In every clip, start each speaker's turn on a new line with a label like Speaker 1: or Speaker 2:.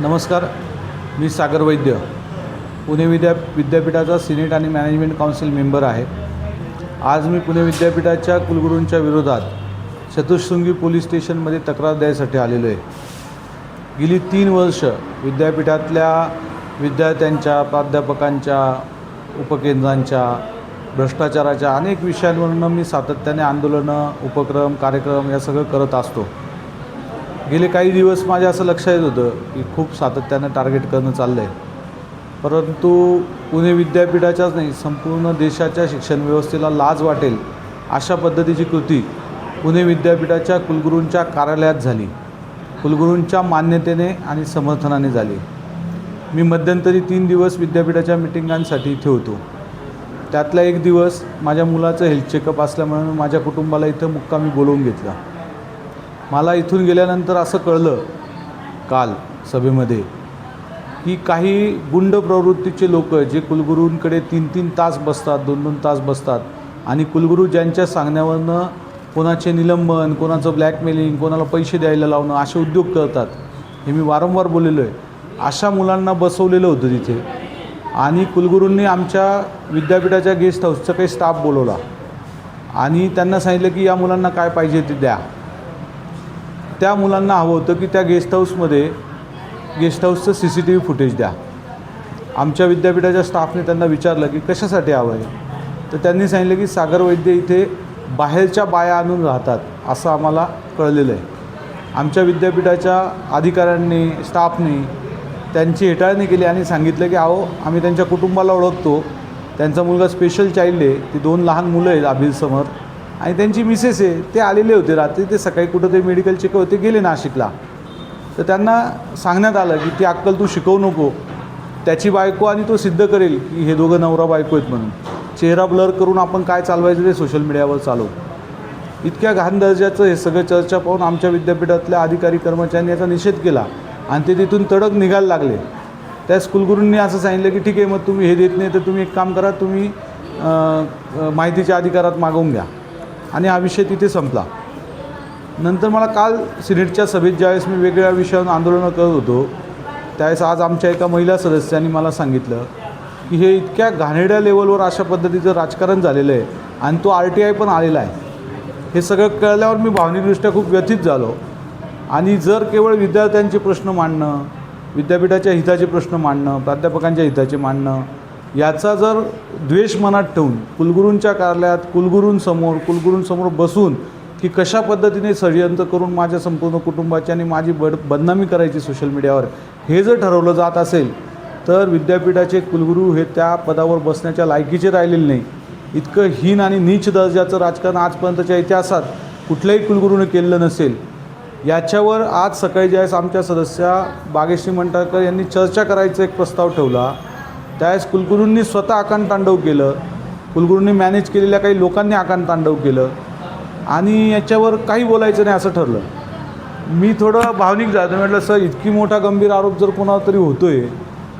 Speaker 1: नमस्कार, मी सागर वैद्य, पुणे विद्यापीठाचा सिनेट आणि मॅनेजमेंट काउन्सिल मेंबर आहे। आज मी पुणे विद्यापीठाच्या कुलगुरूंच्या विरोधात चतुःशृंगी पोलीस स्टेशनमध्ये तक्रार द्यायसाठी आलेलो आहे। गेली 3 वर्ष विद्यापीठातल्या विद्यार्थ्यांच्या, प्राध्यापकांच्या, उपकेंद्रांच्या, भ्रष्टाचाराच्या अनेक विषयांवरून मी सातत्याने आंदोलनं, उपक्रम, कार्यक्रम या सगळं करत असतो। गेले काही दिवस माझ्या असं लक्षात येत होतं की खूप सातत्यानं टार्गेट करणं चाललं आहे, परंतु पुणे विद्यापीठाच्याच नाही संपूर्ण देशाच्या शिक्षण व्यवस्थेला लाज वाटेल अशा पद्धतीची कृती पुणे विद्यापीठाच्या कुलगुरूंच्या कार्यालयात झाली, कुलगुरूंच्या मान्यतेने आणि समर्थनाने झाली। मी मध्यंतरी 3 दिवस विद्यापीठाच्या मिटिंगांसाठी इथे होतो। त्यातला एक दिवस माझ्या मुलाचं हेल्थ चेकअप असल्यामुळे माझ्या कुटुंबाला इथं मुक्कामी बोलवून घेतलं। मला इथून गेल्यानंतर असं कळलं काल सभेमध्ये की काही गुंड प्रवृत्तीचे लोक जे कुलगुरूंकडे 3-3 तास बसतात, 2-2 तास बसतात आणि कुलगुरू ज्यांच्या सांगण्यावरनं कोणाचे निलंबन, कोणाचं ब्लॅकमेलिंग, कोणाला पैसे द्यायला लावणं असे उद्योग करतात। हे मी वारंवार बोललेलो आहे। अशा मुलांना बसवलेलं होतं तिथे आणि कुलगुरूंनी आमच्या विद्यापीठाच्या गेस्ट हाऊसचा काही स्टाफ बोलवला आणि त्यांना सांगितलं की या मुलांना काय पाहिजे ते द्या। त्या मुलांना हवं होतं की त्या गेस्ट हाऊसचं CCTV फुटेज द्या। आमच्या विद्यापीठाच्या स्टाफने त्यांना विचारलं की कशासाठी हवं आहे, तर त्यांनी सांगितलं की सागर वैद्य इथे बाहेरच्या बाया आणून राहतात असं आम्हाला कळलेलं आहे। आमच्या विद्यापीठाच्या अधिकाऱ्यांनी, स्टाफने त्यांची हेटाळणी केली आणि सांगितलं की अहो आम्ही त्यांच्या कुटुंबाला ओळखतो, त्यांचा मुलगा स्पेशल चाइल्ड आहे, ती 2 लहान मुलं आहेत अभिल समर आणि त्यांची मिसेस आहे, ते आलेले होते रात्री, ते सकाळी कुठंतरी मेडिकल चेकअप होते गेले नाशिकला। तर त्यांना सांगण्यात आलं की ती अक्कल तू शिकवू नको, त्याची बायको आणि तो सिद्ध करेल की हे दोघं नवरा बायको आहेत म्हणून। चेहरा ब्लर करून आपण काय चालवायचं ते सोशल मीडियावर चालवू। इतक्या घाण दर्जाचं हे सगळं चर्चा पाहून आमच्या विद्यापीठातल्या अधिकारी कर्मचाऱ्यांनी याचा निषेध केला आणि ते तिथून तडक निघायला लागले। त्या कुलगुरूंनी असं सांगितलं की ठीक आहे, मग तुम्ही हे देत नाही तर तुम्ही एक काम करा, तुम्ही माहितीच्या अधिकारात मागवून घ्या आणि हा विषय तिथे संपला। नंतर मला काल सिनेटच्या सभेत ज्यावेळेस मी वेगवेगळ्या विषयावर आंदोलनं करत होतो त्यावेळेस आज आमच्या एका महिला सदस्यांनी मला सांगितलं की हे इतक्या घाणेरड्या लेवलवर अशा पद्धतीचं राजकारण झालेलं आहे आणि तो RTI पण आलेला आहे। हे सगळं कळल्यावर मी भावनिकदृष्ट्या खूप व्यथित झालो आणि जर केवळ विद्यार्थ्यांचे प्रश्न मांडणं, विद्यापीठाच्या हिताचे प्रश्न मांडणं, प्राध्यापकांच्या हिताचे मांडणं याचा जर द्वेष मनात ठेवून कुलगुरूंच्या कार्यालयात कुलगुरूंसमोर बसून की कशा पद्धतीने षडयंत्र करून माझ्या संपूर्ण कुटुंबाची आणि माझी बदनामी करायची सोशल मीडियावर हे जर ठरवलं जात असेल तर विद्यापीठाचे कुलगुरू हे त्या पदावर बसण्याच्या लायकीचे राहिलेले नाही। इतकं हीन आणि नीच दर्जाचं राजकारण आजपर्यंतच्या इतिहासात कुठल्याही कुलगुरूने केलेलं नसेल। याच्यावर आज सकाळी ज्यावेळेस आमच्या सदस्या बागेश्री मंटाळकर यांनी चर्चा करायचा एक प्रस्ताव ठेवला त्यावेळेस कुलगुरूंनी स्वतः आकांडतांडव केलं, कुलगुरूंनी मॅनेज केलेल्या काही लोकांनी आकांडतांडव केलं आणि याच्यावर काही बोलायचं नाही असं ठरलं। मी थोडं भावनिक झालो, म्हटलं सर इतकी मोठा गंभीर आरोप जर कोणावर तरी होतो आहे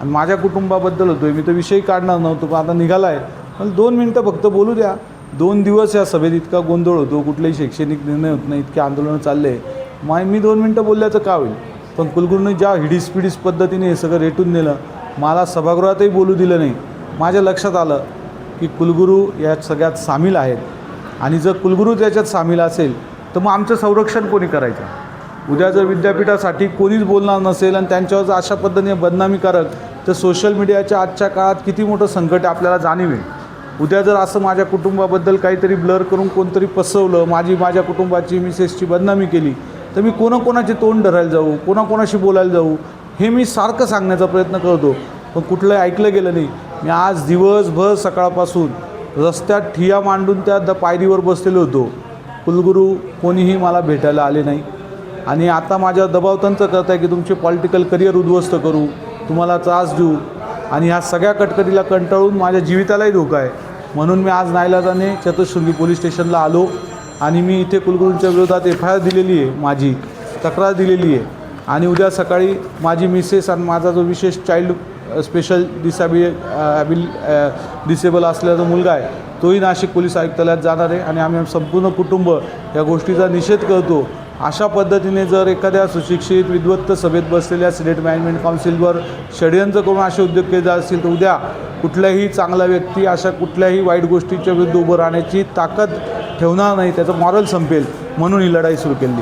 Speaker 1: आणि माझ्या कुटुंबाबद्दल होतो आहे, मी तर विषय काढणार नव्हतो, पण आता निघाला आहे, मला 2 मिनटं फक्त बोलू द्या। 2 दिवस या सभेत इतका गोंधळ होतो, कुठलाही शैक्षणिक निर्णय होत नाही, इतके आंदोलनं चालले, मी 2 मिनटं बोलल्याचं का होईल। पण कुलगुरूंनी ज्या हिडीस पद्धतीने हे सगळं रेटून नेलं, मला सभागृहातही बोलू दिलं नाही। माझ्या लक्षात आलं की कुलगुरू या सगळ्यात सामील आहेत आणि जर कुलगुरू त्याच्यात सामील असेल तर मग आमचं संरक्षण कोणी करायचं। उद्या जर विद्यापीठासाठी कोणीच बोलणार नसेल आणि त्यांच्यावर जर अशा पद्धतीने बदनामी करत तर सोशल मीडियाच्या आजच्या काळात किती मोठं संकट आपल्याला जाणवेल। उद्या जर असं माझ्या कुटुंबाबद्दल काहीतरी ब्लर करून कोणतरी पसरवलं, माझ्या कुटुंबाची, मिसेसची बदनामी केली तर मी कोणाकोणाचे तोंड धरायला जाऊ, कोणाकोणाशी बोलायला जाऊ, हे मी सारखं सांगण्याचा प्रयत्न करतो पण कुठलंही ऐकलं गेलं नाही। मी आज दिवसभर सकाळपासून रस्त्यात ठिय्या मांडून त्या पायरीवर बसलेलो होतो, कुलगुरू कोणीही मला भेटायला आले नाही आणि आता माझ्यावर दबाव तंत्र करत आहे की तुमचे पॉलिटिकल करिअर उद्ध्वस्त करू, तुम्हाला त्रास देऊ आणि ह्या सगळ्या कटकटीला कंटाळून माझ्या जीवितालाही धोका आहे। म्हणून मी आज नाईलाजाने चतुःशृंगी पोलीस स्टेशनला आलो आणि मी इथे कुलगुरूंच्या विरोधात FIR दिलेली आहे, माझी तक्रार दिलेली आहे आणि उद्या सकाळी माझी मिसेस आणि माझा जो विशेष चाइल्ड स्पेशल डिसेबल असलेला जो मुलगा आहे तोही नाशिक पोलीस आयुक्तालयात जाणार आहे आणि आम्ही संपूर्ण कुटुंब या गोष्टीचा निषेध करतो. अशा पद्धतीने जर एखाद्या सुशिक्षित विद्वत्त सभेत बसलेल्या सिनेट मॅनेजमेंट काउन्सिलवर षडयंत्र करून असे उद्योग केले जात असतील तर उद्या कुठलाही चांगला व्यक्ती अशा कुठल्याही वाईट गोष्टीच्या विरुद्ध उभं राहण्याची ताकद ठेवणार नाही, त्याचं मॉरल संपेल, म्हणून ही लढाई सुरू केली आहे.